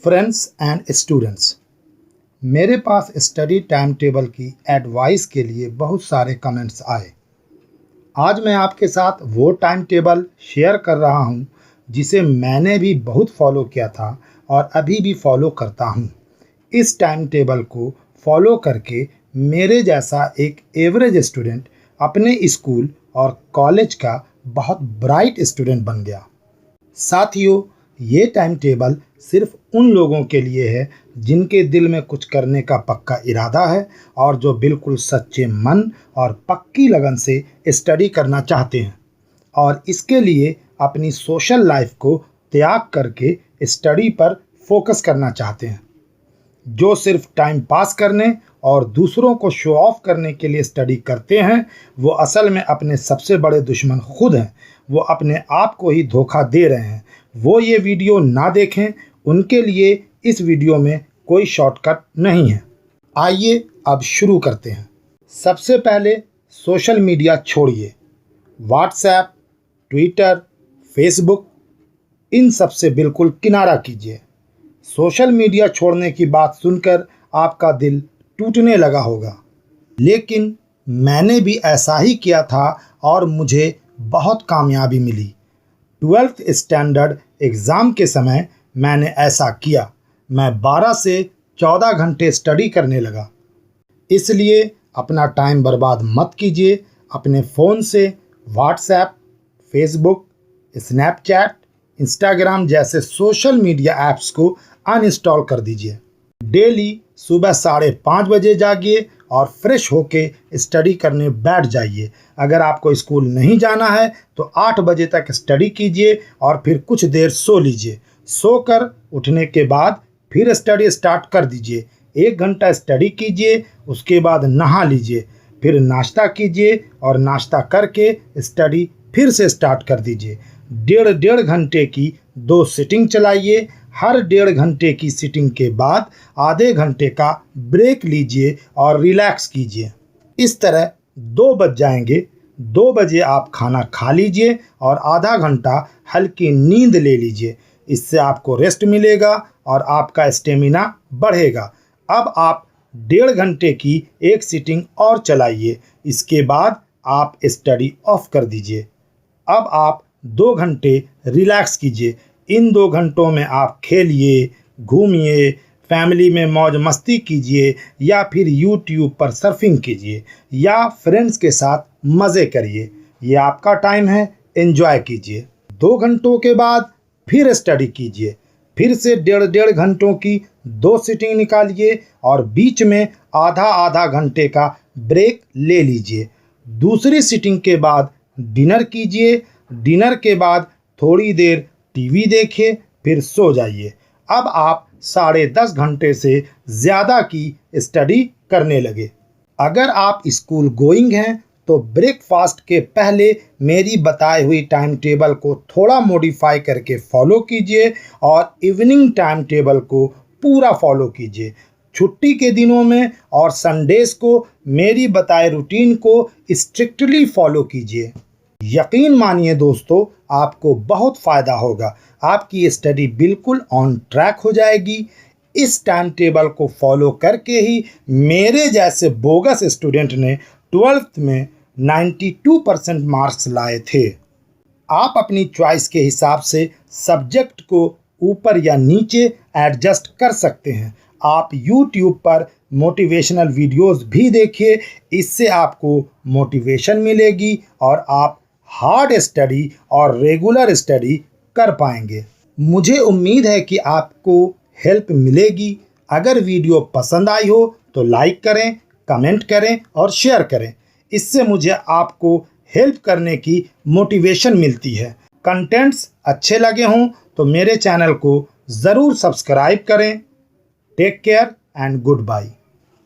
Friends and students, मेरे पास study time table की advice के लिए बहुत सारे कमेंट्स आए। आज मैं आपके साथ वो टाइम टेबल शेयर कर रहा हूँ जिसे मैंने भी बहुत फॉलो किया था और अभी भी फॉलो करता हूँ। इस टाइम टेबल को फॉलो करके मेरे जैसा एक एवरेज स्टूडेंट अपने स्कूल और कॉलेज का बहुत ब्राइट स्टूडेंट बन गया। साथियों, ये टाइम टेबल सिर्फ उन लोगों के लिए है जिनके दिल में कुछ करने का पक्का इरादा है और जो बिल्कुल सच्चे मन और पक्की लगन से स्टडी करना चाहते हैं और इसके लिए अपनी सोशल लाइफ को त्याग करके स्टडी पर फोकस करना चाहते हैं। जो सिर्फ टाइम पास करने और दूसरों को शो ऑफ करने के लिए स्टडी करते हैं, वो असल में अपने सबसे बड़े दुश्मन खुद हैं। वो अपने आप को ही धोखा दे रहे हैं। वो ये वीडियो ना देखें, उनके लिए इस वीडियो में कोई शॉर्टकट नहीं है। आइए अब शुरू करते हैं। सबसे पहले सोशल मीडिया छोड़िए। व्हाट्सएप, ट्विटर, फेसबुक, इन सब से बिल्कुल किनारा कीजिए। सोशल मीडिया छोड़ने की बात सुनकर आपका दिल टूटने लगा होगा, लेकिन मैंने भी ऐसा ही किया था और मुझे बहुत कामयाबी मिली। 12th स्टैंडर्ड एग्ज़ाम के समय मैंने ऐसा किया। मैं 12 से 14 घंटे स्टडी करने लगा। इसलिए अपना टाइम बर्बाद मत कीजिए। अपने फ़ोन से व्हाट्सएप, फेसबुक, स्नैपचैट, इंस्टाग्राम जैसे सोशल मीडिया ऐप्स को अनइंस्टॉल कर दीजिए। डेली सुबह 5:30 बजे जागिए और फ्रेश होके स्टडी करने बैठ जाइए। अगर आपको स्कूल नहीं जाना है तो 8 बजे तक स्टडी कीजिए और फिर कुछ देर सो लीजिए। सोकर उठने के बाद फिर स्टडी स्टार्ट कर दीजिए। 1 घंटा स्टडी कीजिए, उसके बाद नहा लीजिए, फिर नाश्ता कीजिए और नाश्ता करके स्टडी फिर से स्टार्ट कर दीजिए। डेढ़ घंटे की 2 सिटिंग चलाइए। हर 1.5 घंटे की सिटिंग के बाद आधे घंटे का ब्रेक लीजिए और रिलैक्स कीजिए। इस तरह 2 बज जाएंगे। 2 बजे आप खाना खा लीजिए और आधा घंटा हल्की नींद ले लीजिए। इससे आपको रेस्ट मिलेगा और आपका स्टेमिना बढ़ेगा। अब आप 1.5 घंटे की एक सिटिंग और चलाइए। इसके बाद आप स्टडी ऑफ कर दीजिए। अब आप 2 घंटे रिलैक्स कीजिए। इन 2 घंटों में आप खेलिए, घूमिए, फैमिली में मौज मस्ती कीजिए या फिर यूट्यूब पर सर्फिंग कीजिए या फ्रेंड्स के साथ मज़े करिए। ये आपका टाइम है, एंजॉय कीजिए। 2 घंटों के बाद फिर स्टडी कीजिए। फिर से 1.5 घंटों की 2 सिटिंग निकालिए और बीच में आधा घंटे का ब्रेक ले लीजिए। दूसरी सिटिंग के बाद डिनर कीजिए। डिनर के बाद थोड़ी देर टीवी देखिए, फिर सो जाइए। अब आप 10.5 घंटे से ज़्यादा की स्टडी करने लगे। अगर आप स्कूल गोइंग हैं तो ब्रेकफास्ट के पहले मेरी बताई हुई टाइम टेबल को थोड़ा मॉडिफाई करके फॉलो कीजिए और इवनिंग टाइम टेबल को पूरा फॉलो कीजिए। छुट्टी के दिनों में और संडेज़ को मेरी बताए रूटीन को स्ट्रिक्टली फॉलो कीजिए। यकीन मानिए दोस्तों, आपको बहुत फ़ायदा होगा। आपकी स्टडी बिल्कुल ऑन ट्रैक हो जाएगी। इस टाइम टेबल को फॉलो करके ही मेरे जैसे बोगस स्टूडेंट ने 12th में 92% मार्क्स लाए थे। आप अपनी चॉइस के हिसाब से सब्जेक्ट को ऊपर या नीचे एडजस्ट कर सकते हैं। आप YouTube पर मोटिवेशनल वीडियोस भी देखिए। इससे आपको मोटिवेशन मिलेगी और आप हार्ड स्टडी और रेगुलर स्टडी कर पाएंगे। मुझे उम्मीद है कि आपको हेल्प मिलेगी। अगर वीडियो पसंद आई हो तो लाइक करें, कमेंट करें और शेयर करें। इससे मुझे आपको हेल्प करने की मोटिवेशन मिलती है। कंटेंट्स अच्छे लगे हों तो मेरे चैनल को ज़रूर सब्सक्राइब करें। Take care and good bye.